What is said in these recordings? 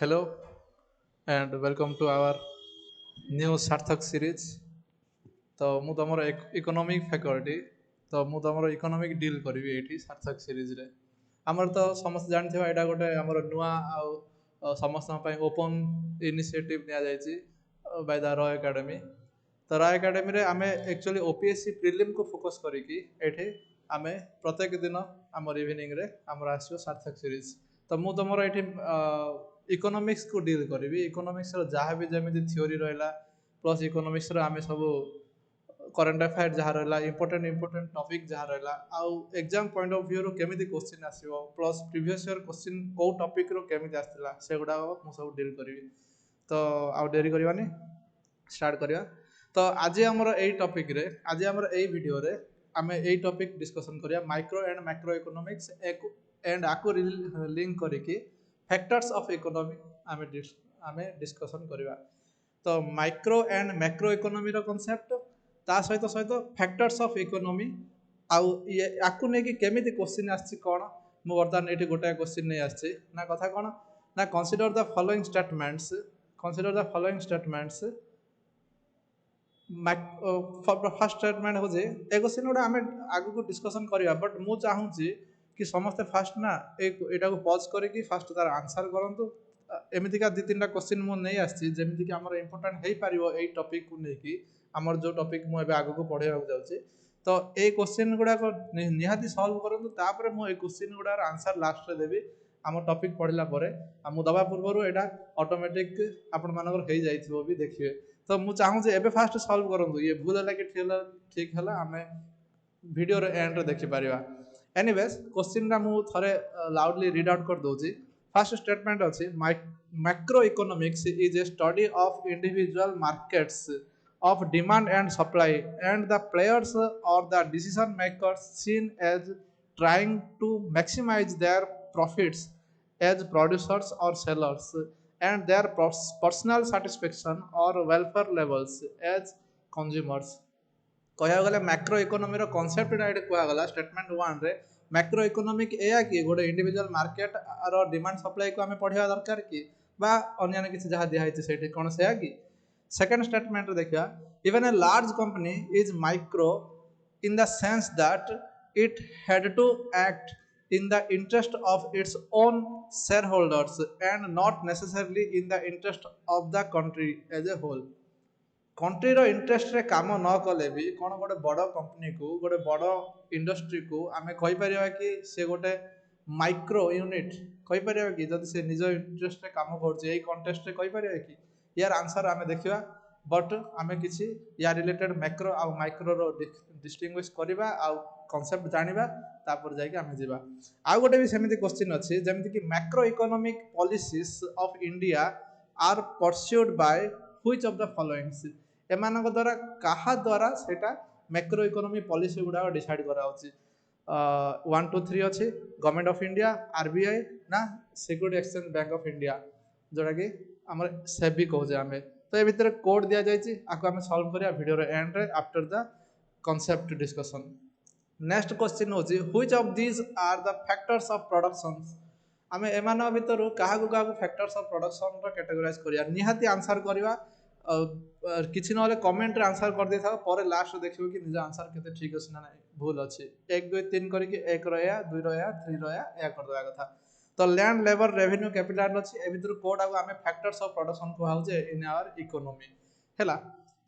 Hello and welcome to our new Sarthak series. तो मु तमर इकोनॉमिक फैकल्टी तो मु तमर इकोनॉमिक डील करी एठी सार्थक सीरीज रे हमर तो समस्त जानथिबा एटा गोटे हमर नुआ आ समस्त पय ओपन इनिशिएटिव निया जायछि बाय द रॉ एकेडमी तो रॉ एकेडमी रे आमे एक्चुअली ओपीएससी प्रीलिम को फोकस करिकि एठी आमे प्रत्येक दिन हमर इवनिंग रे हमर आसियो सार्थक सीरीज तो मु तमर एठी इकोनॉमिक्स को डील करी इकोनॉमिक्स रो जहाँ भी जमी थ्योरी रहा प्लस इकोनॉमिक्स रो आमे सब करंट अफेयर जहाँ रहा इंपोर्टेंट इंपोर्टेंट टॉपिक जहाँ रहा आउ एग्जाम पॉइंट ऑफ व्यू रो केमिति क्वेश्चन आसीबो प्लस प्रीवियस ईयर क्वेश्चन को टॉपिक रो केमिति आस्तिला से गुडा मु सब डील करिवि तो आउ डेरी करबानी स्टार्ट करिया तो आज हमर एई टॉपिक रे आज हमर एई वीडियो रे आमे एई टॉपिक डिस्कशन करिया micro and macro economics and आको लिंक करिकि फैक्टर्स ऑफ इकोनॉमी आमे डिस्कशन करिवा तो माइक्रो एंड मैक्रो इकोनॉमी रो कांसेप्ट ता सहित सहित फैक्टर्स ऑफ इकोनॉमी आउ ये आकु ने कि केमिति क्वेश्चन आछि कोन मु वर्तमान एठी गोटा क्वेश्चन नै आछि ना कथा कोन ना consider the following statements first statement हो जे ए क्वेश्चन गुडा आमे आगु को डिस्कशन करिया बट मु चाहू छी कि समस्त फास्ट ना एटा को पॉज करके फास्ट तार आंसर करंतु एमिति का दि तीन क्वेश्चन मु नै आछि जेमिति कि हमर इंपोर्टेंट हेई परिबो एई टॉपिक को नै कि हमर जो टॉपिक मु एबे आगु को पढेबा जाउछि तो ए क्वेश्चन गुडा को निहाती सॉल्व करंतु तापर मु ए क्वेश्चन गुडार आंसर लास्ट रे देबी आम टॉपिक पढ़ला परे मु दबा पूर्व एटा ऑटोमेटिक आपण मानकर हेई जाइथिबो भी देखिबे तो मु चाहू जे एबे फास्ट सॉल्व करंतु ये भूल होला कि ठीक हला हमें वीडियो रे एंड रे देखि परिबा एनीवेज क्वेश्चन रा मु थरे लाउडली रीड आउट कर दोछि फर्स्ट स्टेटमेंट अछि macro economics is a study of individual markets of demand and supply and the players or the decision makers seen as trying to maximize their profits as producers or sellers and their personal satisfaction or welfare levels as consumers कहया गले macro economy रो concept एटा कहया गला statement 1 रे macro economic एया कि गोटे individual market रो demand supply को हमें पढ़िया दरकार कि बा अन्य किसी जहाँ दिया है सेठी कोन सेया कि सेकंड स्टेटमेंट देखिया even a large company is micro in the sense that it had to act in the interest of its own shareholders and not necessarily in the interest of the country as a whole country रो interest रे काम न कले भी कोन गोटे बड़ company को गोटे बड़ इंडस्ट्री को आमे कहि परिबा कि से गोटे माइक्रो यूनिट कहि परिबा कि जदि से निज इंटरेस्ट रे काम करछ एई कॉन्टेक्स्ट रे कहि परिबा कि यार आंसर आमे देखिबा बट आमे किछि या रिलेटेड मैक्रो आ माइक्रो रो डिस्टिंग्विश करबा आ कांसेप्ट जानिबा तापर जाय कि आमे जेबा आ गोटे भी सेमिति क्वेश्चन अछि जेमिति कि macro economic policies of India are pursued by which of the followings एमानक द्वारा कहा द्वारा सेटा मैक्रो इकोनॉमी पॉलिसी गुडा डिसाइड करा होछि 1 2 3 अछि गवर्नमेंट ऑफ इंडिया आरबीआई ना security exchange bank of India जोड़ा कि हमर सेबी कहजे हमें तो ए भीतर कोड दिया जायछि आको हमें सॉल्व करिया वीडियो रे एंड रे after the concept discussion next question होछि which of these are the factors of production हमें एमान भीतर काहा फैक्टर्स ऑफ प्रोडक्शन रो कैटेगराइज करिया निहाती आंसर करिवा किसी ना कमेंट रे आंसर कर दे था पर लास्ट देखिबो कि निज आंसर केते ठीक अछि ना भूल अछि 1 2 3 करी कि 1 रया 2 रया 3 रया या कर देबा कथा तो लैंड लेबर रेवेन्यू कैपिटल अछि ए भीतर कोड आगो हमें फैक्टर्स ऑफ प्रोडक्शन को हाउ जे इन आवर इकोनॉमी हैला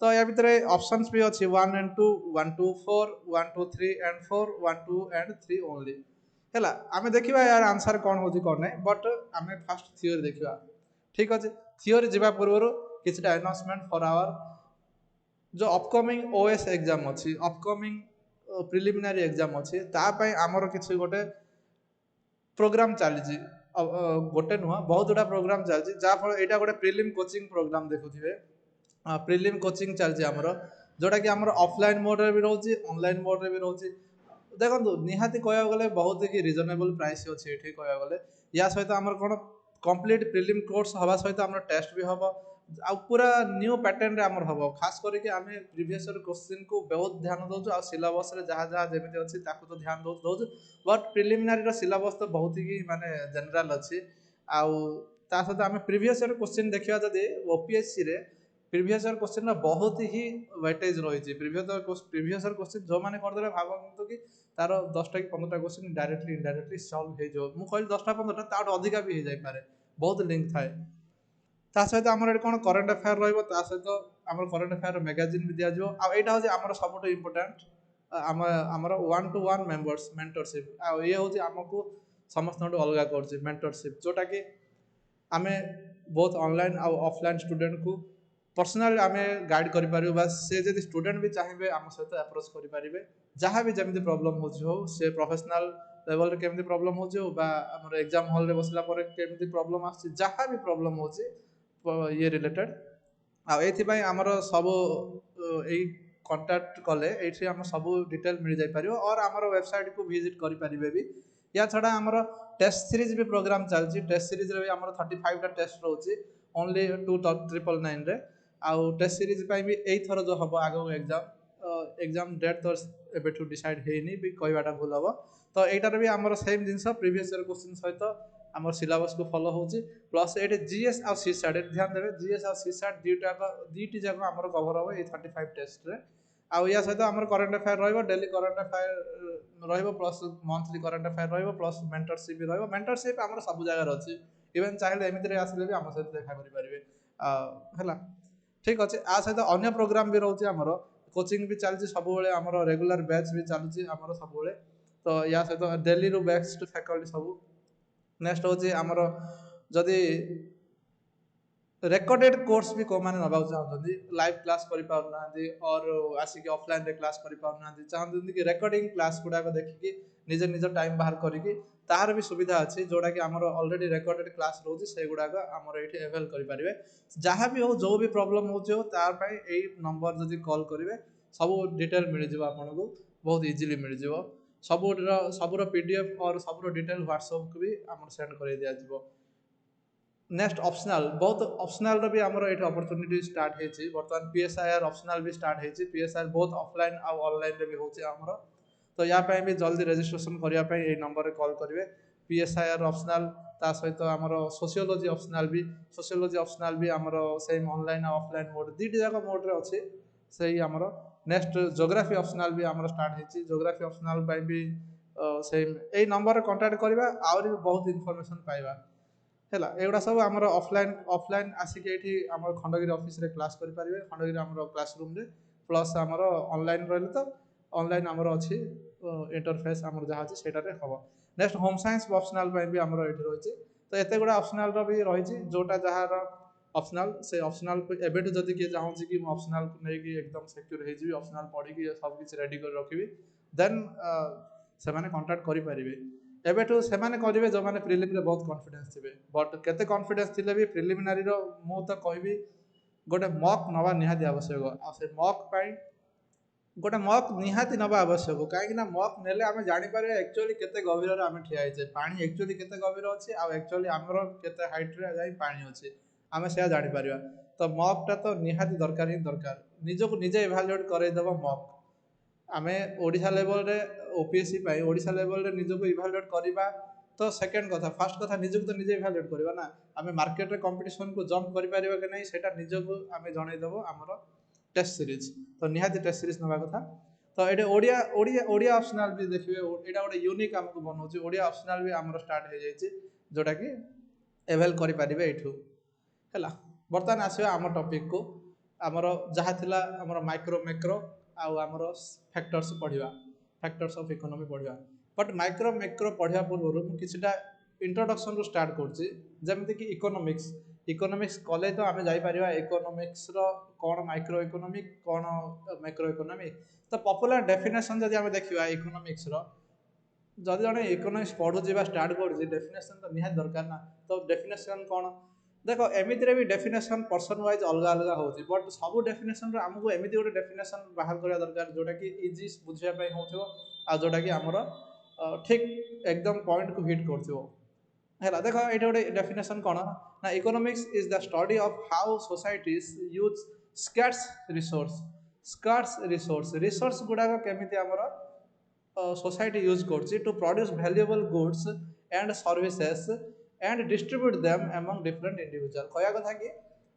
तो या भीतर ऑप्शंस भी अछि 1 एंड 2 1 2 4 1 2 3 एंड 4 1 2 एंड 3 ओनली हैला हमें देखिबा यार आंसर कोन होजी कोन नै बट हमें फर्स्ट थ्योरी देखिबा ठीक अछि थ्योरी जिबा पूर्व किछटा अनाउंसमेंट फॉर आवर जो अपकमिंग ओएस एग्जाम अछि अपकमिंग प्रिलिमिनरी एग्जाम अछि ता पय हमर किछि गोटे प्रोग्राम चली गोटे नुह बहुत गुड़ा प्रोग्राम चलती जहाँ फल यहाँ गोटे प्रिलिम कोचिंग प्रोग्राम देखुए प्रिलिम कोचिंग चलती आमर जोटा कि आमर ऑफलाइन मोड रे भी रोचे ऑनलाइन मोड रे भी रोचे देखो निहाती कह गले बहुत ही रिजनेबल प्राइस अच्छे ये कह गले या सहित आमर कौन कंप्लीट प्रिलिम कोर्स हवा सहित आमर टेस्ट भी हम आ पूरा न्यू पैटर्न रे आमर हम खास करके आमे प्रीवियस क्वेश्चन को बहुत ध्यान दउछु आ सिलेबस रे जहाँ जहाँ जेमिति अछि ताकू तो ध्यान दउछु बट प्रिलिमिनरी रो सिलेबस तो बहुत ही माने जनरल अछि आ ता सहित आम प्रिवियस ईयर क्वेश्चन देखा जदि ओपीएससी रे प्रिवियस ईयर क्वेश्चन बहुत ही वेटेज रही प्रिवियस ईयर क्वेश्चन जो मैंने करदे भावतु कि तार 10टा कि 15टा क्वेश्चन डायरेक्टली इनडायरेक्टली सल्व हो मुझे 10टा 15टा ताठू अधिका भी हो जाए बहुत लिंक थाए ता सहित आमर कौन करेन्ट अफेयर रहा सहित आम करेन्ट अफेयर मैगजीन भी दिज्व आईटा हूँ आम सब इम्पोर्टाट आमर 1-to-1 मेंबर्स मेंटरशिप ये हूँ आमको समस्त अलग कर मेंटरशिप जोटा कि आम बहुत ऑनलाइन आउ ऑफलाइन स्टूडेंट को पर्सनल आम गाइड कर से जब स्टूडेंट भी चाहिए आम सहित अप्रोच करेंगे जहाँ भी जमी प्रोब्लम हो से प्रोफेशनल लेवल केमती प्रोब्लम हो एग्जाम हॉल रे बसला केमती प्रोब्लम आसछि जहाँ भी प्रोब्लम हो ये रिलेटेड आमर सब यही कंटाक्ट कले ये आम सब डिटेल मिल जापर और आमर वेबसाइट को विजिट करेंगे भी या छड़ा आमर टेस्ट सीरीज भी प्रोग्राम चलती टेस्ट सीरीज रे भी आमर 35टा टेस्ट रोचे ओनली 2999 रे आउ टेस्ट सीरीज भी यही थर जो हम आग एग्जाम डेट तो एबेठू डिसाइड होनी भी कहवाटा भूल हम तो यार भी आमर सेम जिनस प्रीवियस ईयर क्वेश्चन सहित आम सिलेबस को फॉलो होची प्लस ये जीएस आ सीसैट ध्यान देवे जीएस आ सीसैट दुईटी जाक आम कभर हम ये 35 टेस्ट रे आउ या सहित आम current affair daily current affair plus monthly current affair plus mentorship भी मेंटरशिप आम सब जगह अच्छी इवेन चाहिए एमती आसिले भी आम सहित देखा करेंगे है ठीक अच्छे आ सहित अन्य प्रोग्राम भी रोचे आमर कोचिंग भी चलती सब आमर रेगुलर बैच भी चलती आमर सब तो या सहित डेली रू बेस्ट फैकल्टी सब नेक्स्ट हूँ आमर जदि रेकर्डेड कोर्स भी कौन ना चाहते लाइव क्लास कर और आसिक ऑफलाइन रे क्लास कर चाहते कि रेकर्डिंग क्लास गुड़ाक देखिकी निजे निज टाइम बाहर करी तार भी सुविधा अच्छी जोटा कि आमर ऑलरेडी रेकर्डेड क्लास रोचे से गुड़ाक आमर ये एवेल करेंगे जहाँ भी हो जो भी प्रॉब्लम हो तार यही नंबर जब कॉल करेंगे सब डिटेल मिल जाव आपन को बहुत इजीली मिल जाव सबूर पीडीएफ और सबूर डिटेल व्हाट्सएप को भी आम सेंड कर दिज्व नेक्स्ट ऑप्शनल बहुत ऑप्शनल भी आमर ये अपॉर्चुनिटी स्टार्ट होती बर्तमान पीएसआईआर ऑप्शनल भी स्टार्ट होती पीएसआईआर बहुत ऑफलाइन आउ ऑनलाइन रे भी होची आमर तो या भी जल्दी रजिस्ट्रेशन करने ये नंबर रे कॉल करेंगे पीएसआईआर ऑप्शनल ता सहित आमर सोशियोलॉजी ऑप्शनल भी आमर सेम ऑनलाइन और ऑफलाइन मोड दुईटी जाक मोड रे अच्छी से आमर नेक्स्ट ज्योग्राफी ऑप्शनल भी आमर स्टार्ट होती ज्योग्राफी ऑप्शनल भी सेम यही नंबर कांटेक्ट करवा आउरी भी बहुत इनफॉरमेशन पाइबा है एगुड़ा सब आमर ऑफलाइन आसिक ये आम खंडगिरी ऑफिस रे क्लास करेंगे खंडगिरी आमर क्लासरूम रे प्लस आमर ऑनलाइन रही तो ऑनलाइन आमर अच्छी इंटरफेस आमर जहाँ अच्छी से हम नेक्स्ट होम साइंस ऑप्शनल भी आमर ये रही तो एत गुड़ा ऑप्शनल भी रही जोटा जहाँ ऑप्शनल से ऑप्शनल को एबेठू जदि किए चाहूँगी कि ऑप्शनल को लेकिन एकदम सिक्योर हो ऑप्शनल पढ़ी सब किसी रेडी कर रखी देन से कांटेक्ट करेंगे एबेठू से करेंगे जो मैंने प्रिलिम रे बहुत कॉन्फिडेंस थे बट केते कॉन्फिडेंस थे भी प्रिलिमिनारी मु तो कहबी गोटे मॉक नवा निहाती आवश्यक आ से मॉक पाई गोटे मॉक निहाती नवा आवश्यक कहीं मॉक नेले आम जापर एक्चुअली केते गभीर आम ठिया होचे पानी एक्चुअली केते गभीर अच्छे आ एक्चुअली आमर केते हाइट रे जाई पानी अच्छे आम से जापर तो मॉकटा तो निहाती दरकार ही दरकार निजको निजे इभालुएट करदेव मॉक आम ओडिशा लेवल रे ओपीएससी पाई ओडिशा लेवल रे निजको इभालुएट करवा तो सेकेंड कथा फास्ट कथा निजको तो निजे इभालुएट करवा ना आम मार्केट रे कंपटीशन को जंप कर पारिबा कि नहीं सेटा निजको आम जनईदेव आमर टेस्ट सीरीज तो निहाती टेस्ट सीरीज नवा कथा तो ये ओडिया ओडिया ओडिया ऑप्शनल भी देखिए यहाँ गोटे यूनिक आमको बनाऊँ ओडिया ऑप्शनल भी आमर स्टार्ट हो जाए जोटा कि एवेल करेंगे यू है बर्तमान आसवा आम टॉपिक को आमर जहाँ थिला आमर माइक्रो मैक्रो आमर फैक्टर्स पढ़ा फैक्टर्स ऑफ इकोनॉमी पढ़ा बट माइक्रो मैक्रो पढ़ा पूर्व मुझे इंट्रोडक्शन रू स्टार्ट करमती कि इकोनॉमिक्स कले तो आम जापर इकोनॉमिक्स कौन माइक्रो इकोनॉमी कौन मैक्रो इकोनॉमी तो पॉपुलर डेफिनेशन जब आम देखा इकोनॉमिक्स जदि जड़े इकोनॉमिक्स पढ़ुवा स्टार्ट कर डेफिनेशन तो निहाती दरकार ना तो डेफिनेशन कौन देख एमती भी डेफिनेशन पर्सन वाइज अलग अलग होती बट सब डेफिनेशन आमको एमती गोटे डेफिनेशन बाहर करा दरकार जोटा कि इजी बुझापी हो जोटा कि आमर ठीक एकदम पॉइंट को हिट कर देख ये गोटे डेफिनेशन कौन ना economics is the study of how societies use scarce resource गुड़ाक केमिति आमर सोसाइटी यूज कर to produce valuable goods and services and distribute them among different individual कहया कथा कि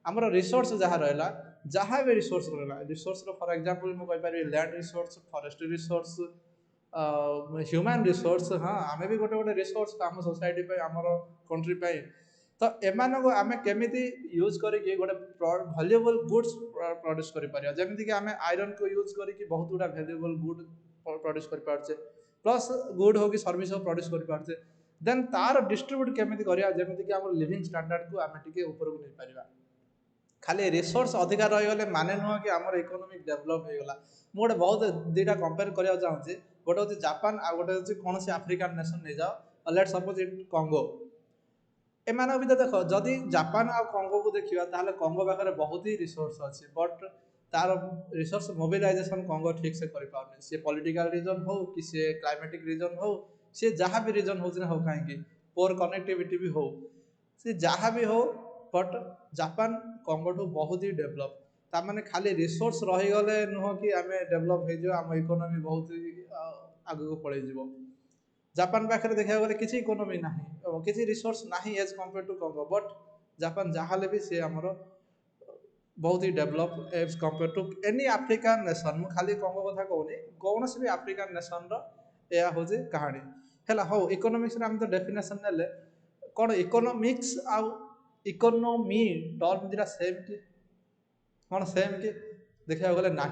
हमर रिसोर्स जहाँ रहा जहाँ भी रिसोर्स रहा रिसोर्स फॉर एग्जांपल मु कहि पारि land resource forest resource human resource हाँ आमे भी गोटे गोटे रिसोर्स आम सोसाइटी पे आमर कंट्री पे तो एमान को आमे केमिति यूज करके गोटे वैल्यूएबल गुड्स प्रोड्यूस कर पारिया जेमिति कि आमे आयरन को यूज करके बहुत गुडा वैल्यूएबल गुड प्रोड्यूस कर पारछे प्लस गुड हो कि सर्विस हो प्रोड्यूस कर पारछे देन तार डिस्ट्रीब्यूट केमिति करिया जेमिति कि हमर लिविंग स्टैंडर्ड को आमे टिके ऊपर को नै पारिबा खाली रिसोर्स अधिकार रहीगले माने नुह कि आमर इकोनॉमिक डेवलप हो गला मु गोटे बहुत दुटा कंपेयर करिया चाहूची गोटे होची जापान आ गोटे होची कोनोसी अफ्रीकान नेशन नै जाओ लेट्स सपोज इट कांगो एमान भी देख जदि जापान आ कांगो को देखिबा ताहले कांगो पाखरे बहुत ही रिसोर्स अछि बट तार रिसोर्स मोबिलाइजेशन कांगो ठीक से करि पाउनी से पॉलिटिकल रीजन हो कि से क्लाइमेटिक रीजन हो से जहाँ भी रीजन हो हो काहे पोर कनेक्टिविटी भी हो से जहाँ भी हो बट जापान कांगो बहुत ही डेवलप तार खाली रिसोर्स रहीगले नुह कि आम डेवलप हो आम इकोनॉमी बहुत ही आग को पलि जीव जापान पाखे देखा गले किसी इकोनॉमी ना किसी रिसोर्स ना as compare to Congo but Japan जहाँ भी सी आमर बहुत ही develop as compare to any African nation मु खाली कांगो कथा कहूनी कौन भी अफ्रिकान नेशन रा हूँ कहानी है हो इकोनॉमिक्स आम तो डेफिनेशन ने कौन इकोनॉमिक्स आउ इकोनॉमी टर्म दिटा सेम कि कौन सेम कि देखा गले ना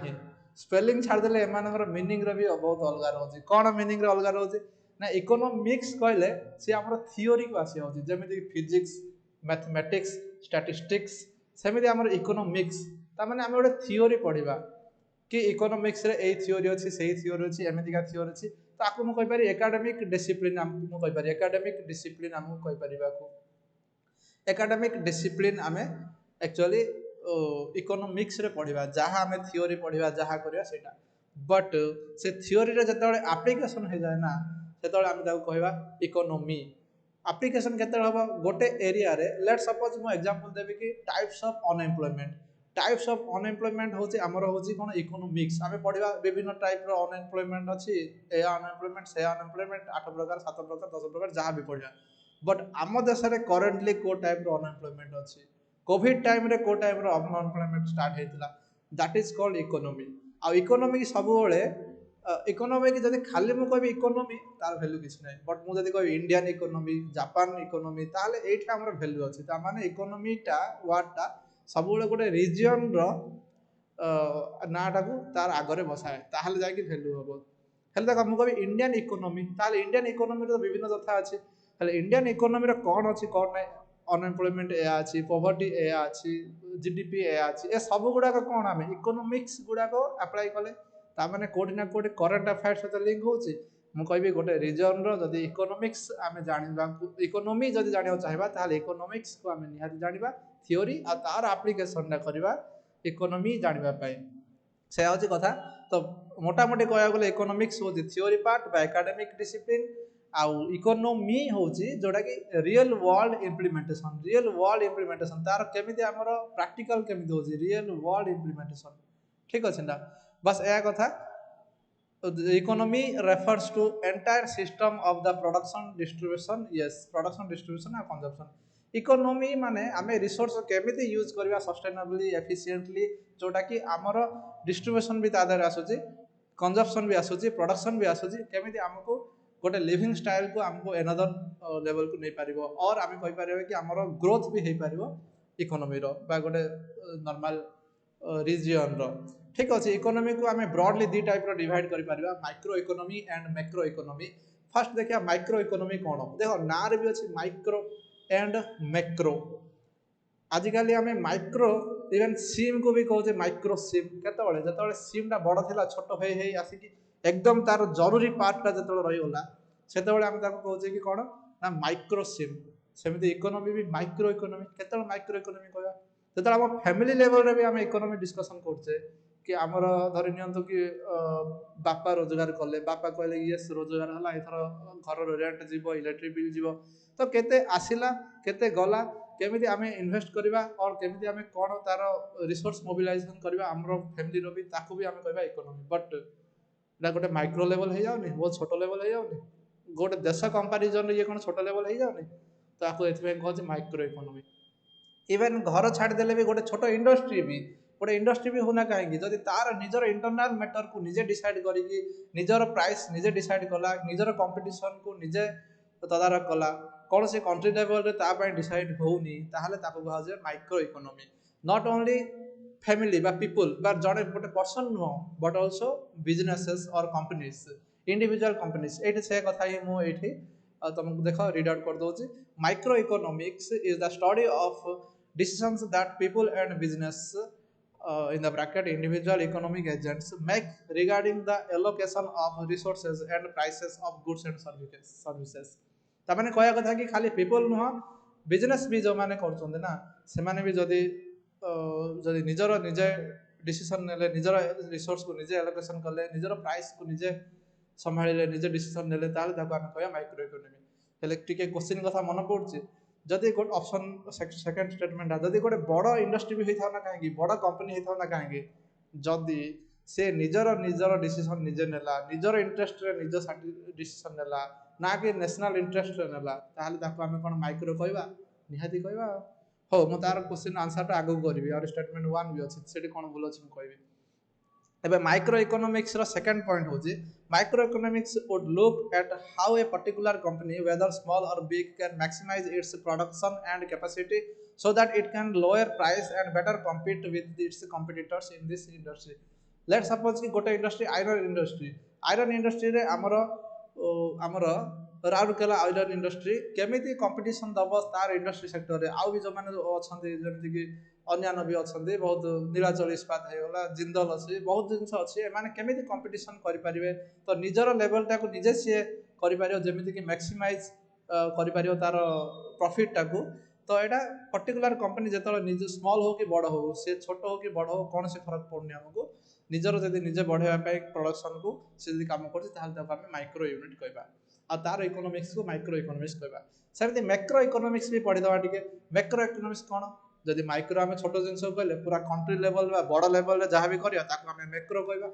स्पेलिंग छाड़देले एमानकर मीनिंग भी बहुत अलग रोचे कौन मीनिंग अलग रोचे ना इकोनॉमिक्स कहले सी आम थियोरी को आसी होची जेमिति फिजिक्स मैथमेटिक्स स्टैटिस्टिक्स सेमिति आम इकोनॉमिक्स तामाने आम गोटे थियोरी पढ़ा कि इकोनॉमिक्स रे ए थियोरी अच्छी से थियोरी अच्छी एमतीका थियोरी अच्छी तो आपको मुझे कहीपर एकाडेमिक डिसिप्लिन आमको कहीपर एकाडेमिक डिसिप्लिन आमको कहीपर एकाडेमिक डिसिप्लिन आमे एक्चुअली इकोनॉमिक्स रे पढ़ा जहाँ आम थियोरी पढ़ा जहाँ करवा सेटा बट से थियोरी रे जतबे एप्लिकेशन हो जाए ना सेतबे आम कहवा इकोनॉमी एप्लिकेशन केते हम गोटे एरिया रे लेट सपोज मु एग्जांपल देबी कि टाइप्स ऑफ अनएम्प्लॉयमेंट होची हमर होची कोन इकोनॉमिक्स आमे पढ़िबा विभिन्न टाइप रो अनएम्प्लॉयमेंट अछि ए अनएम्प्लॉयमेंट से अनएम्प्लॉयमेंट 8 प्रकार 7 प्रकार 10 प्रकार जहाँ भी पढ़िबा बट आम देश रे करेंटली को टाइप रो अनएम्प्लॉयमेंट अछि कोविड टाइम रे को टाइप रो अनएम्प्लॉयमेंट स्टार्ट हेतिला दैट इज कॉल्ड इकोनॉमी आ इकोनॉमी सब बेले इकोनॉमी की जब खाली मुझे कह इकोनॉमी तार वैल्यू किसी ना बट मुझे कह इंडियन इकोनॉमी जापान इकोनॉमी ताले एठा हमर वैल्यू अछि ता माने इकोनॉमीटा वर्डटा सब बेले गोटे रीजन रो नाटा को तार आगरे बसाए ताहले जाके वैल्यू हबो हेले देख मु कह इंडियन इकोनॉमी ताले इंडियन इकोनॉमी रो विभिन्न तथ्य अछि हेले इंडियन इकोनॉमी रो कोन अछि कोन नै अनएम्प्लॉयमेंट ए अछि पॉवर्टी ए अछि जीडीपी ए अछि ए सब गुडा को कोन आमे इकोनॉमिक्स गुडा को अप्लाई कले तामाने कोठी ना कोठी करंट अफेयर्स सहित लिंक होची मु कहबी गोटे रीजन रो जदी इकोनॉमिक्स आमे जानिबा इकोनॉमी जदी जानिबा चाहबा ताले इकोनॉमिक्स को आमे निहाती जानिबा थियोरी आ तार एप्लीकेशन ना करबा इकोनॉमी जानिबा पाए से होची कथा तो मोटा मोटी कहया गले इकोनॉमिक्स होची थियोरी पार्ट बा एकेडमिक डिसिप्लिन आउ इकोनॉमी होची जोटा कि रियल वर्ल्ड इम्प्लीमेंटेशन तार केमिति हमर प्रैक्टिकल केमिति होची रियल वर्ल्ड इम्प्लीमेंटेशन ठीक अछि ना बस ए कथा economy refers to entire system of the production distribution and consumption economy माने आमे रिसोर्स केमिति यूज करबा सस्टेनेबली एफिशिएंटली जोटा कि हमर डिस्ट्रीब्यूशन भी तादर आसुची कंजम्पशन भी आसुची प्रोडक्शन भी आसुची केमिति हमको गोटे लिविंग स्टाइल को हमको एनदर लेवल को नहीं पारिबो और आमे कहि पारिबो कि हमर ग्रोथ भी हेई पारिबो इकोनॉमी रो बा गोटे नॉर्मल रीजन रो ठीक अच्छे इकोनॉमी को आम ब्रॉडली दी टाइप रो डिवाइड कर Paribas micro economy and macro economy first देखिए माइक्रो इकोनॉमी कौन देखो ना रे भी अच्छी माइक्रो एंड मैक्रो आजिकल आम माइक्रो इवन सिम को भी कहते माइक्रो सिम केतबेले जतबेले सिमटा बड़ थिला छोट हे आसिकी एकदम तार जरूरी पार्टटा जतबेले रहीगला सेतबेले आम ताको कहते कि कौन ना माइक्रो सिम सेमिति इकोनॉमी भी माइक्रो इकोनॉमी केतबेले माइक्रो इकोनॉमी कहबा जतबेले आम फैमिली लेवल रे भी आम इकोनॉमी डिस्कशन करछे कि आमर धरी नियंतु कि बापा रोजगार कले बापा कहले यस रोजगार हला एथर घर रेंट जीवो इलेक्ट्रिक बिल जीवो तो केते आसिला केते गला केमिति आमे इन्वेस्ट करबा और केमिति आमे कोन तार रिसोर्स मोबिलाइजेशन करबा हमरो फैमिली रो भी ताकू भी आमे कहबा इकोनॉमी बट ना गोटे माइक्रो लेवल हे जाउनी बहुत छोट लेवल हे जाउनी गोटे देश कंपैरिजन ये कोन छोट लेवल हे जाउनी तो आपको एथि कहूँ माइक्रो इकोनोमी। इवेन घर छाड़देले भी गोटे छोट इंडस्ट्री भी गोटे इंडस्ट्री भी होना कहीं जदि तार निजर इंटरनाल मैटर को निजे डिसाइड करी निजर प्राइस निजे डिसाइड कला निजर कंपटीशन को निजे तदारख कला कौन से कंट्री लेवल रे तापाई डिसाइड होनी ताहले ताको कहा micro economy. Not only family बा पीपल बा जड़े गोटे पर्सन नुह बट ऑल्सो बिजनेसेस और कंपनीज इंडिविजुअल कंपनीज ये से कथा ही मुझे तुमको देख रीड आउट कर दूसरी। Micro economics is the study of decisions that people and business in the bracket individual economic agents make regarding the allocation of resources and prices of goods and services तामाने कहया कथा कि खाली people नुह business भी जो माने करछन ना से माने भी जदी जदी निजर निजे डिसीजन नेले निजर रिसोर्स को निजे एलोकेशन करले निजर प्राइस को निजे संभाळिले निजे डिसीजन नेले ताले ताको हम कहया माइक्रो इकोनॉमी। हेले टिके क्वेश्चन कथा मन पड़छि जदि गोटे ऑप्शन सेकंड स्टेटमेंट जदि गोटे बड़ इंडस्ट्री भी होता ना कहीं बड़ कंपनी होता ना कहीं जदि से निजर निजर डिसीजन निजे नेला निजर इंटरेस्ट रे निज डिसीजन नेला ना कि नेशनल इंटरेस्ट रे नेला ताहले ताको हम कोन माइक्रो कहबा निहाती कहबा। हो मु तार क्वेश्चन आंसर टा आगु करबी और स्टेटमेंट 1 भी अछि सेठी कोन भूल अछि कहबी। एबे माइक्रो इकोनॉमिक्स रो सेकंड पॉइंट होजी micro economics would look at how a particular company whether small और big can maximize its production and capacity so that it can lower price and better compete with its competitors in this industry. Let suppose कि गोटे industry iron industry रे हमर Rourkela iron industry केमिति competition दब तार industry sector रे आउ भी जो माने अछंती जेमति कि अन्यान्य भी अच्छे बहुत नीलाचल इस्पात होगा जिंदल अच्छी बहुत जिनस अच्छी एम केमी कंपटीशन करें तो निजर लेवलटा को निजे सी करमि कि मैक्सिमाइज कर तार प्रॉफिट टाकू तो यहाँ पर्टिकुलर कंपनी जो निज स्मॉल हो कि बड़ हो सी छोट हो कि बड़ हो कौन से फरक पड़नी आमको निजर जब निजे बढ़ाई प्रोडक्शन को सी कम कर माइक्रो यूनिट कहवा आ तार इकोनॉमिक्स को माइक्रो इकोनॉमिक्स कहवा। सेमती मैक्रो इकोनॉमिक्स भी पढ़ीदा टे मैक्रो इकोनॉमिक्स कौन जदि माइक्रो आम छोट जिन कहले पूरा कंट्री लेवल बड़ लेवल जहाँ भी करवा मैक्रो कहवा।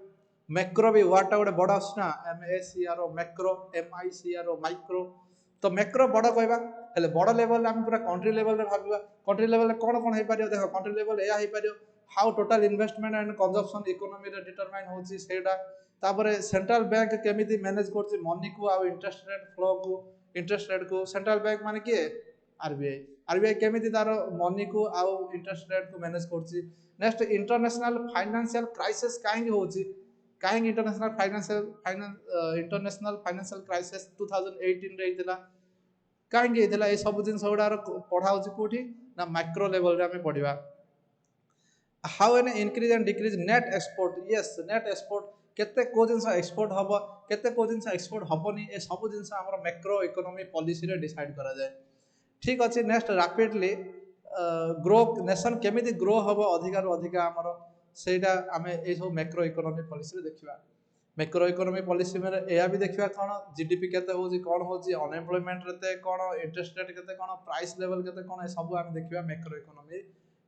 मैक्रो भी वार्डटा गोटे बड़ आसना MACRO मैक्रो MICRO माइक्रो तो मैक्रो बड़ कहवा हेले बड़ लेवल आम पूरा कंट्री लेवल भाविबा कंट्री लेवल कौन कौन हो पार देख कंट्री लेवल या हो पार how total investment and consumption economy रे डिटरमाइन होची सेटा तापर सेंट्रल बैंक केमिति मैनेज करची मनी को आ इंटरेस्ट रेट फ्लो को इंटरेस्ट रेट को सेंट्रल बैंक माने किए आरबीआई केमिति तार मनी को आउ इंटरेस्ट रेट को मैनेज करची। नेक्स्ट इंटरनेशनल फाइनेंशियल क्राइसिस काहे होची काहे इंटरनेशनल फाइनेंशियल क्राइसिस 2018 रे हितला काहे हितला ए सब दिन गुडार पढ़ा होची कोठी ना माइक्रो लेवल रे हमें पढ़िबा। How an increase and decrease net export yes net export केते को जिनस एक्सपोर्ट हबो केते को जिनस एक्सपोर्ट हबोनी ए सब जिनस हमर मैक्रो इकोनॉमी पॉलिसी रे डिसाइड करा जाय। ठीक अच्छे नेक्स्ट रैपिडली ग्रो नेशन केमिति ग्रो हम अधिकार अधिका आमर सेटा आम ये सब मैक्रो इकोनॉमी पॉलिसी देखा। मैक्रो इकोनॉमी पॉलिसी में यह भी देखा कौन जीडीपी केते होची कौन होची अनएम्प्लॉयमेंट रेते कौन इंटरेस्ट रेट केते कौन प्राइस लेवल केते कौन ए सब आम देखा मैक्रो इकोनॉमी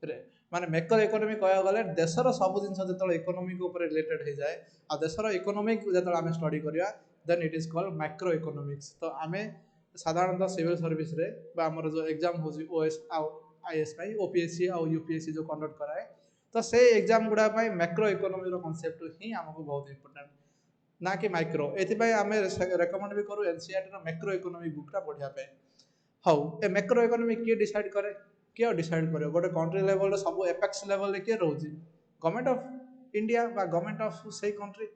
रे माने मैक्रो इकोनॉमी कह गले देशर सब जिन जो इकोनॉमी रिलेटेड हो जाए आ देशर इकोनॉमिक जो आम स्टडी करिया then it is called macro economics. तो आम साधारणतः सिविल सर्विस रे बा हमर जो एग्जाम होची ओएस आईएएस पाई ओपीएससी और यूपीएससी जो कंडक्ट कराए तो से एग्जाम गुडा पाई मैक्रो इकोनॉमी रो कांसेप्ट ही हमको बहुत इंपोर्टेंट ना कि माइक्रो एथिपाई आम रेकमेंड भी करू एनसीईआरटी रो मैक्रो इकोनॉमी बुकटा पढ़िया पे। हाउ ए मैक्रो इकोनॉमी किए डिसाइड करे किए डिसाइड करे गोटे कंट्री लेवल सब एपेक्स लेवल रे किए रहउची गवर्नमेंट ऑफ इंडिया बा गवर्नमेंट ऑफ से कंट्री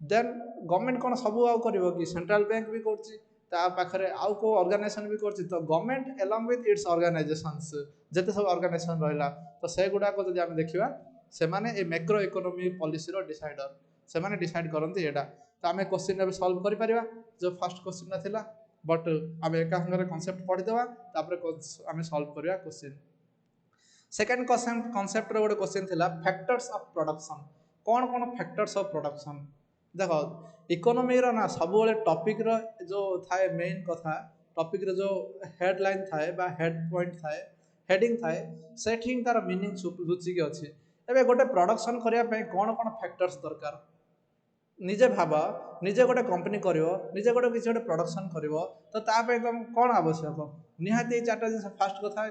देन गवर्नमेंट कोन सब आउ करबो कि सेंट्रल बैंक भी करची ता पाखरे आउ को ऑर्गेनाइजेशन भी करची तो government along with it's organisations जते सब ऑर्गेनाइजेशन रहला तो से गुडा को जदि हम देखिबा से माने ए मैक्रो इकोनॉमी पॉलिसी रो डिसाइडर से माने डिसाइड करंती एटा। तो आमे क्वेश्चन अब सॉल्व करि परिबा जो फर्स्ट क्वेश्चन ना थिला बट आमे एका संगे कांसेप्ट पढि देबा तापर आमे सॉल्व करिया क्वेश्चन। सेकंड कांसेप्ट रो गोटे क्वेश्चन थिला फैक्टर्स ऑफ प्रोडक्शन कौन कौन फैक्टर्स ऑफ प्रोडक्शन देखो इकोनॉमी रो ना सब वाले टॉपिक रो जो थाए मेन कथा टॉपिक रो जो हेडलाइन थाए बा हेड पॉइंट थाए हेडिंग थाए सेटिंग तार मीनिंग रुचि के अछि एबे गोटे प्रोडक्शन करिया पे कौन कौन फैक्टर्स दरकार ନିଜେ ଭାବ ନିଜେ ଗୋଟେ କମ୍ପାନୀ କରିବ ନିଜେ ଗୋଟେ କିଛି ଗୋଟେ ପ୍ରଡକ୍ସନ୍ କରିବ ତ ତା ପାଇଁ ତମକୁ କ'ଣ ଆବଶ୍ୟକ ନିହାତି ଏଇ ଚାରିଟା ଜିନିଷ ଫାଷ୍ଟ କଥା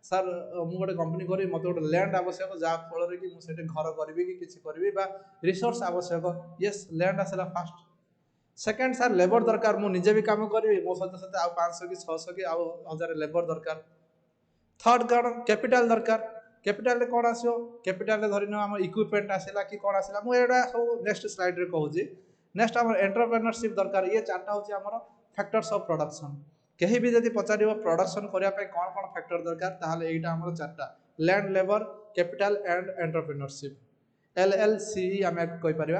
ସାର୍ ମୁଁ ଗୋଟେ କମ୍ପାନୀ କରିବି ମୋତେ ଗୋଟେ ଲ୍ୟାଣ୍ଡ ଆବଶ୍ୟକ ଯାହା ଫଳରେ କି ମୁଁ ସେଠି ଘର କରିବି କି କିଛି କରିବି ବା ରିସୋର୍ସ ଆବଶ୍ୟକ ୟେସ୍ ଲ୍ୟାଣ୍ଡ ଆସିଲା ଫାଷ୍ଟ ସେକେଣ୍ଡ ସାର୍ ଲେବର ଦରକାର ମୁଁ ନିଜେ ବି କାମ କରିବି ମୋ ସହିତ ସହିତ ଆଉ 500 କି 600 କି ଆଉ 1000 ଲେବର ଦରକାର थर्ड कौन कैपिटाल दरकार कैपिटाल कौन आसो कैपिटाल धरिन आम इक्विपमेंट आसला कि कौन आसला मुझे सब नेक्स्ट स्लाइड रे कहूँ नेक्स्ट आम एंटरप्रेन्योरशिप दरकार ये चार्टा हूँ आम फैक्टर्स ऑफ प्रोडक्शन कहीं भी जब पचार प्रोडक्शन करने कौन कौन फैक्टर दरकार ताहले एटा आम चार्टा land labour capital and entrepreneurship LLC आम कहीपर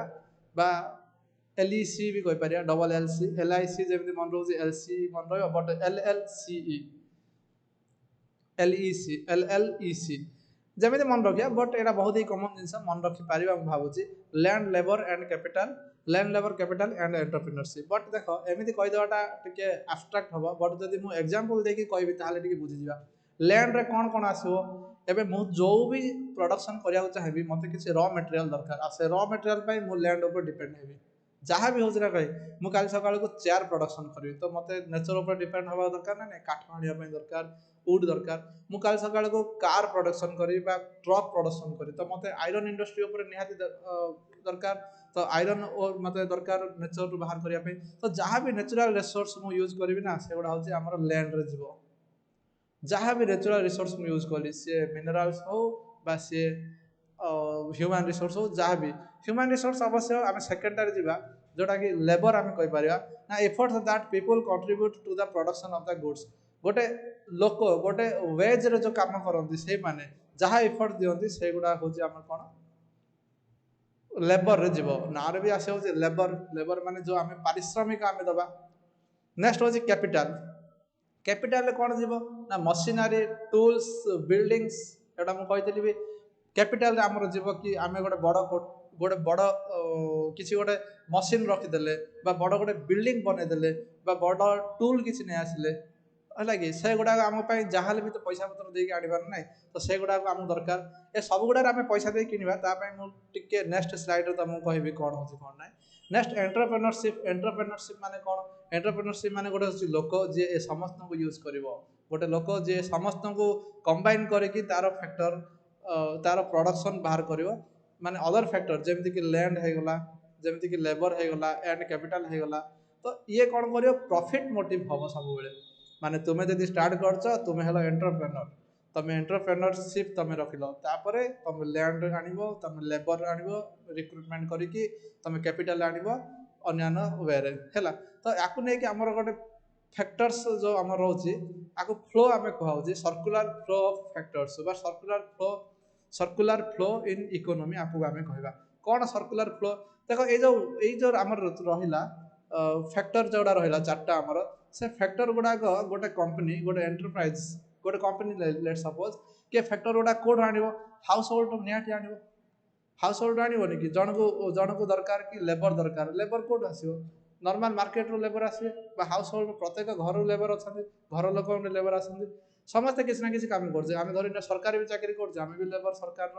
बा LEC भी कहीपर डबल LC LIC जमी मन रोचे LC मन रट LLCE LLEC जमी मन रखिया बट यहाँ बहुत ही कमन जिनस मन रखिपर भावुँ land labour and capital land labour capital and entrepreneurship but देख एमती कहीदेटा टे आब्स्ट्राक्ट हम बट जब मुझे एग्जांपल देकी कहि ताले बुझीजा लैंड रे कौन कौन आसो एवं मुझे जो भी प्रोडक्शन करने चाहिए मत किसी र मटेरियल दरकार से र मटेरियल मुझे लैंड उपर डिपेंड हेबी जहाँ भी हूँ ना कहीं मुझे काली सकाल को चेयर प्रोडक्शन करी तो मत नेचर उपर डिपेंड हवा दरकार ना नहीं काठ आने दरकार वुड दरकार मुझे काली सकाल को कार प्रोडक्शन करी ट्रक प्रोडक्शन करी तो मत आयरन इंडस्ट्री उपर निहाती दरकार तो आयरन और मत दरकार नेचर रू बाहर करने तो जहाँ भी नेचुरल रिसोर्स मुझे यूज करी ना से गुड़ा हूँ आम लैंड रे जीव जहाँ भी नेचुरल रिसोर्स मुझे यूज करी सी मिनराल्स हो बा सी ह्यूमन रिसोर्स हो जहाँ भी ह्यूमन रिसोर्स अवश्य आम सेकेंडरी जीवा जोटा कि लेबर आम कहीपर ना efforts that people contribute to the production of the goods गोटे लोक गोटे वेज रे जो काम करती से माने जहाँ एफर्ट दिखती से गुड़ा हूँ आम कौन लेबर रे जीव ना रे भी आसे हूँ लेबर लेबर माने जो आम पारिश्रमिक आम दबा नेक्स्ट हूँ कैपिटाल कैपिटाल कौन जीव ना मशीनरी टूल्स बिल्डिंग्स एटा मुझे भी कैपिटाल आमर जीव कि आम गोटे बड़ किसी गोटे मशीन रखीदे बड़ गोटे बिल्डिंग बनईदे बड़ टूल किसी नहीं आसिले है कि से गुड़ाक आम जहाँ भी तो पैसा पत्र देके आनबार ना तो से गुड़ाक आम दरकार ए सब गुड़ा आम पैसा दे किनवा मुझे नेक्स्ट स्लाइड तुमको कहबी कौन हो कौन ना नेक्स्ट एंटरप्रेन्योरशिप माने कौन एंटरप्रेन्योरशिप माने गोटे हूँ लोक जी समस्त को यूज कर गोटे लोक जी समस्त को कंबाइन करके तार फैक्टर तार प्रोडक्शन बाहर कर माने अदर फैक्टर जमीक लैंड होगला जमीक लेबर होगला एंड कैपिटाल होगला तो ये कौन कर प्रॉफिट मोटिव हम सब माने तुम्हें जब स्टार्ट कर तुम्हें हेलो एंटरप्रेन्योर तुम एंटरप्रेन्योरशिप तुम रखिल तापर तुम लैंड आन तुम लेबर आन रिक्रुटमेंट करी तुम कैपिटाल आन अन्य वे है तो या नहीं कि आमर गोटे फैक्टर्स जो आम रोचे आपको फ्लो आम कहूँ सर्कुलर फ्लो ऑफ फैक्टर्स बा सर्कुलर फ्लो इन इकोनॉमी आपको आम कहवा कौन सर्कुलर फ्लो देख ये आम रहा फैक्टर जोड़ा रहा चार्टा आमर से फैक्टर गुड़ाक गोटे कंपनी गोटे एंटरप्राइज गोटे कंपनी लेट सपोज कि फैक्टर गुड़ा कौट आण हाउस होल्ड निहाती आण हाउस होल्ड आनबनी कि जन को दरकार कि लेबर कौट आसो नॉर्मल मार्केट रू लेबर आसवे हाउस होल्ड प्रत्येक घर लेबर अच्छा घर लोक लेबर आसती समस्ते किसी ना किसी काम करते आम धर सरकारी भी चाकरी करते भी लेबर सरकार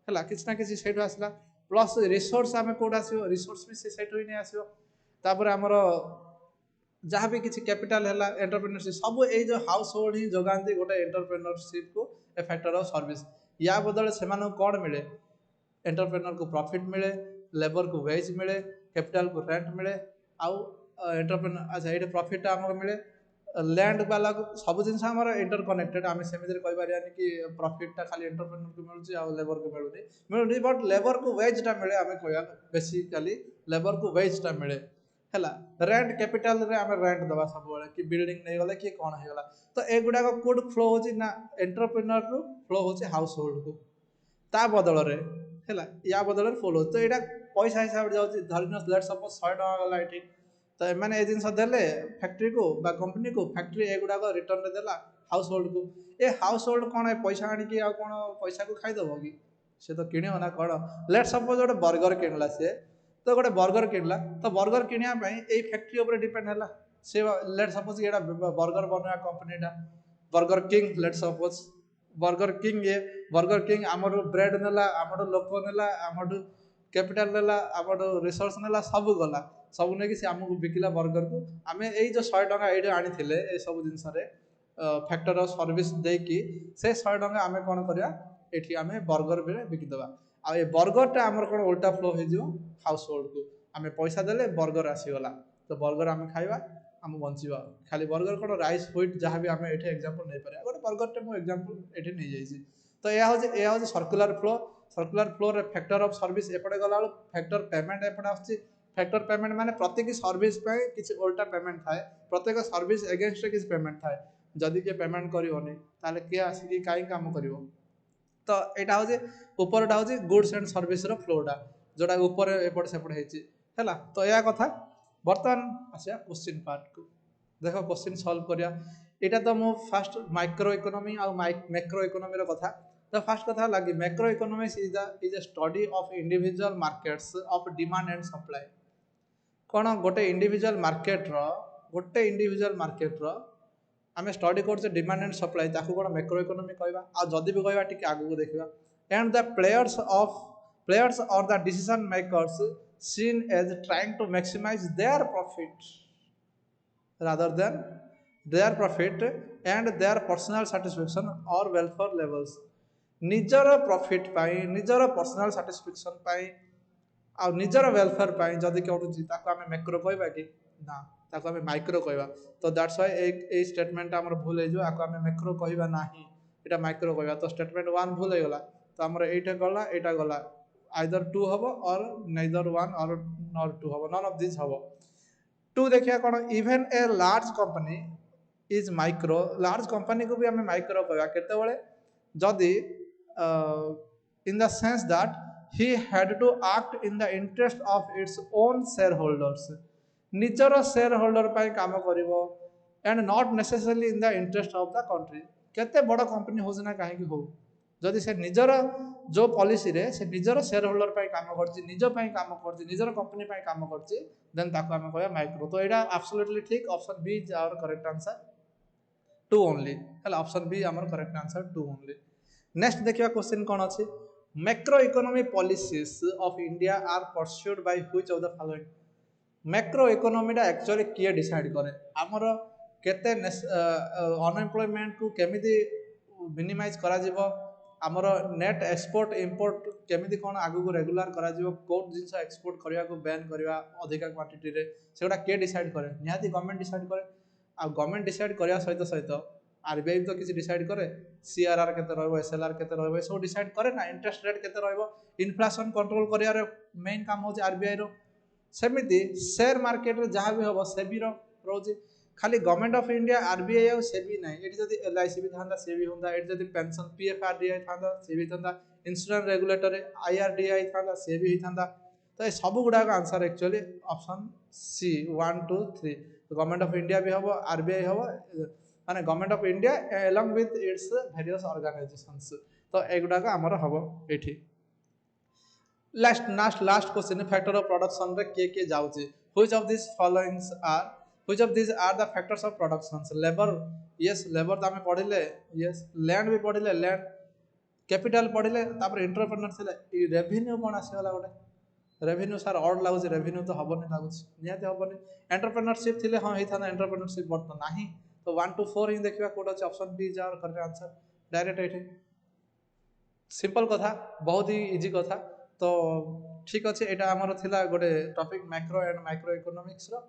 है किसी ना किसी से आसला प्लस रिसोर्स आम कौट आसो रिसोर्स भी से ही नहीं आसो तापर आमर जहाँ भी किसी कैपिटाल है एंटरप्रेन्योरशिप सब ये जो हाउस होल्ड ही जगाती गोटे एंटरप्रेन्योरशिप को ए फैक्टर ऑफ सर्विस या बदले से कौन मिले एंटरप्रेन्योर को प्रॉफिट मिले लेबर को वेज मिले कैपिटाल को रेंट मिले आउ एंटरप्रेन्योर अच्छा ये प्रॉफिट आमको मिले लैंड वाला को सब जिन इंटरकनेक्टेड आम सेमती कहीपर कि प्रॉफिटा खाली एंटरप्रेन्योर को मिलूँ आ लेबर को मिलूनी बट लेबर को वेजटा मिले आम कह बेसिकली लेबर को वेजटा मिले है रेंट कैपिटाल रे आम रेंट दबा सब कि बिल्डिंग नहीं गले कि कौन होगा तो एगुड़ाक कौट फ्लो हो एंटरप्रेन्योर रू फ्लो हो हाउस होल्ड को ता बदल है या बदल फ्लो तो यहाँ पैसा हिसाब से जाऊँगी धरी लेट सपोज 100 टका गला ये तो मैंने ये जिन देले फैक्ट्री को बा कंपनी को फैक्ट्री एगुड़ाक रिटर्न देला हाउस होल्ड को ए हाउस होल्ड कौन पैसा आनिकी आ कौन पैसा को खाईदेव कि सी तो किण ना कौन लेट सपोज गोटे बर्गर किणला सी तो गोटे बर्गर किणला तो बर्गर किणापी यही फैक्ट्री उपर डिपेंड है सी लेट सपोज ये बर्गर बनवा कंपनीटा burger king let suppose burger king ये बर्गर किंग आमर ब्रेड नेला आमर लोक नेला आमर कैपिटल नेला आम रिसोर्स नेला सब गला सब नहीं कि आमको बिकिला बर्गर को आम यही जो 100 टଙ୍କା ये आनी सब जिनस फैक्टर ऑफ सर्विस देकी से 100 टଙ୍କା आम कौन करवा ये आम बर्गर भी बिकिदेवा आ ये बर्गरटा आमर कौन उल्टा फ्लो हो हाउस होल्ड को आम पैसा देले बर्गर आसीगला तो बर्गर आम खाइबा आम बंचवा खाली बर्गर कौन राइस व्हिट जहाँ भी आम ये एग्जांपल नहीं पारे गोटे बर्गरटे मुझे एग्जांपल ये नहीं जाइए तो यह हूँ सर्कुलर फ्लो रे फैक्टर ऑफ सर्विस एपटे गला फैक्टर पेमेंट एपटे आसुची फैक्टर पेमेंट माने प्रत्येक सर्विस किसी उल्टा पेमेंट थाए प्रत्येक सर्विस एगेन्स्ट किसी पेमेंट थाए जदि किए पेमेंट करनी ताले किए आसिक कहीं काम कर तो यहाँ हूँ उपरटा हूँ गुड्स एंड सर्विस फ्लोटा जोटा ऊपर एपट सेपट है तो यह कथा बर्तमान आसा क्वेश्चन पार्ट को देख क्वेश्चन सॉल्व करिया यहाँ तो मु फास्ट माइक्रो इकोनॉमी और मैक्रो इकोनॉमी कथा तो फास्ट कथा लगी macro economics is a study of individual markets of demand and supply कौन गोटे इंडिविजुअल मार्केट रो आम स्टडी कर डिमांड एंड सप्लाई ताकू कौन मैक्रो इकोनॉमी कहवा आ जदि भी कहवा टिके आगू देखा एंड द प्लेयर्स और the decision makers seen as trying to maximize their profit rather than their profit and their personal satisfaction or welfare levels निजर प्रॉफिट पाई निजर पर्सनल satisfaction पाई आ निजर वेलफेयर पाई जदि करूची ताको आमे मैक्रो कहबा कि ना ताको आमे माइक्रो कहबा तो दैट्स व्हाई एक स्टेटमेंट हमर भूल हे जो आको आमे मैक्रो कहबा नाही एटा माइक्रो कहबा तो स्टेटमेंट 1 भूल हे गला तो हमर एटा गला either 2 हबो और neither 1 or nor 2 हबो none of these हबो 2 देखिया कोन even a large company is micro large company को भी हमें माइक्रो कहबा केते बेले जदी in the sense that he had to act in the interest of its own shareholders निजर शेयर होल्डर पाई काम करिवो and not necessarily in the interest of the country केते बड़ कंपनी हो ना काहे कि हो जदि से निजर जो पॉलिसी रे से निजर शेयर होल्डर पाई काम करछि निज पाई काम करछि निजर कंपनी पाई काम करछि देन ताको हम कहया माइक्रो तो एटा एब्सोल्युटली ठीक option B is our correct answer 2 only हला ऑप्शन बी हमर करेक्ट आंसर 2 ओनली नेक्स्ट देखिया क्वेश्चन कोन अछि macro economy policies of India are pursued by which of the following macro इकोनॉमीटा एक्चुअली किए डिसाइड करे हमर केते अनएम्प्लॉयमेंट को केमिति मिनिमाइज करा जिवो आमर नेट एक्सपोर्ट इंपोर्ट केमिति कोन आगु को रेगुलर करा जिवो कोड जिंस एक्सपोर्ट करिया को बैन करिया अधिका क्वांटिटी रे सेटा के डिसाइड करे निहाती गवर्नमेंट डिसाइड करे आ गवर्नमेंट डिसाइड करिया सहित आरबीआई तो किसी डिसाइड करे सीआरआर केते रहबो एसएलआर केते रहबो सो डिसाइड करे ना इंटरेस्ट रेट केते रहबो इन्फ्लेशन कंट्रोल करिया रे मेन काम होची आरबीआई रो सेमिति शेयर मार्केट रे जहां भी होबो सेबी रो रोजी खाली गवर्नमेंट ऑफ इंडिया आरबीआई और सेबी नहीं एटी जदी एलआईसी भी थांदा सेबी होंदा एटी जदी पेंशन पीएफआरडीआई थांदा सेबी थांदा इंश्योरेंस रेगुलेटरी आईआरडीआई थांदा सेबी ही थांदा तो ये सब गुडा का answer actually option C 1 2 3 government of India भी होबो आरबीआई होबो माने government of India along with its various organisations तो एगुडा का हमर होबो एठी last question factor of production रे के जाउची which of this followings are Which of these are the factors of productions? Labor, yes, labor तो हमें पढ़िले, yes, land भी पढ़िले, land, capital पढ़िले, तापर entrepreneur थिले, revenue कौन आसे वाला गोटे, revenue सार और लागुची, revenue तो हबनी लागुची, नियाते हबनी, entrepreneurship थिले हाँ ही था ना entrepreneurship बट तो नहीं, तो 1 to 4 ही देखिवा कोड अछि ऑप्शन बी जा और करेक्ट आंसर डायरेक्ट एठी सिंपल कथा बहुत ही इजी कथा तो ठीक अछि एटा हमर थिला गोटे topic macro and micro economics रो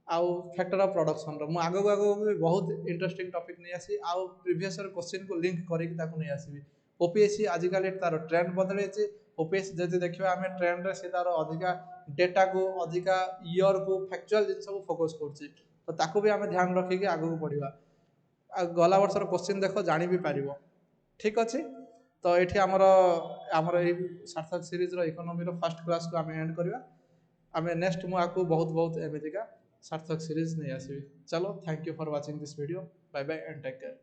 आउ फैक्टर ऑफ प्रोडक्शन रो मु आगो भी बहुत इंटरेस्टिंग टॉपिक नहीं आसी आउ प्रीवियस क्वेश्चन को लिंक करी ताको नहीं आसीबी ओपीएससी आजिकल तार ट्रेंड बदले छि ओपीएससी जदि देखिबा हमें ट्रेंड रे से तार अधिका डेटा को अधिका ईयर को फैक्चुअल जिंस को फोकस करछि तो ताको भी हमें ध्यान रखी के आगो पढ़िबा गला वर्ष रो क्वेश्चन देखो जानि भी पारिबो ठीक अछि तो एठी हमर ए सार्थक सीरीज रो इकोनॉमी रो फर्स्ट क्लास को हमें एंड करबा हमें नेक्स्ट मु आको बहुत एमेजिका सार्थक सीरीज नहीं आसीबी चलो thank you for watching this video bye bye and take care.